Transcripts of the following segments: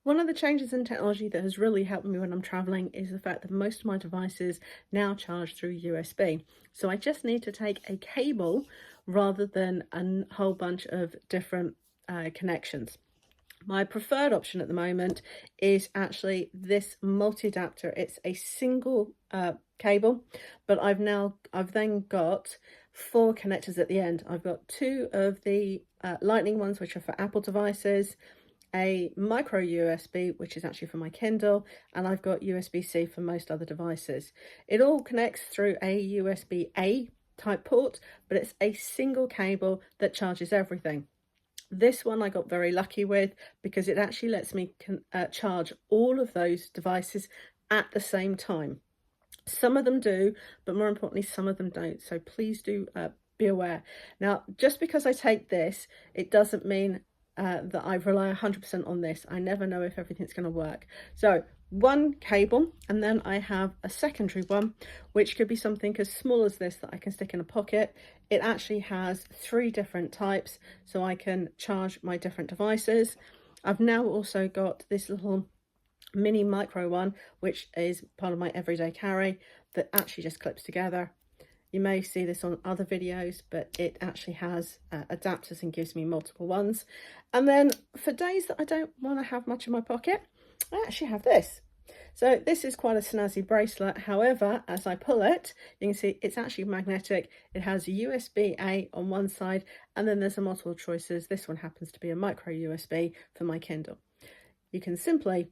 One of the changes in technology that has really helped me when I'm traveling is the fact that most of my devices now charge through USB. So I just need to take a cable rather than a whole bunch of different connections. My preferred option at the moment is actually this multi-adapter. It's a single cable, but I've then got four connectors at the end. I've got two of the lightning ones, which are for Apple devices, a micro USB, which is actually for my Kindle, and I've got USB-C for most other devices. It all connects through a USB-A type port, but it's a single cable that charges everything. This one I got very lucky with because it actually lets me charge all of those devices at the same time. Some of them do, but more importantly, some of them don't. So please do be aware. Now, just because I take this, it doesn't mean that I rely 100% on this. I never know if everything's going to work. So one cable, and then I have a secondary one, which could be something as small as this that I can stick in a pocket. It actually has three different types, so I can charge my different devices. I've now also got this little mini micro one, which is part of my everyday carry, that actually just clips together. You may see this on other videos, but it actually has adapters and gives me multiple ones. And then for days that I don't want to have much in my pocket, I actually have this. So this is quite a snazzy bracelet. However, as I pull it, you can see it's actually magnetic. It has USB-A on one side, and then there's a multiple choices. This one happens to be a micro USB for my Kindle. You can simply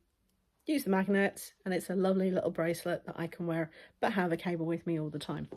use the magnet, and it's a lovely little bracelet that I can wear, but have a cable with me all the time.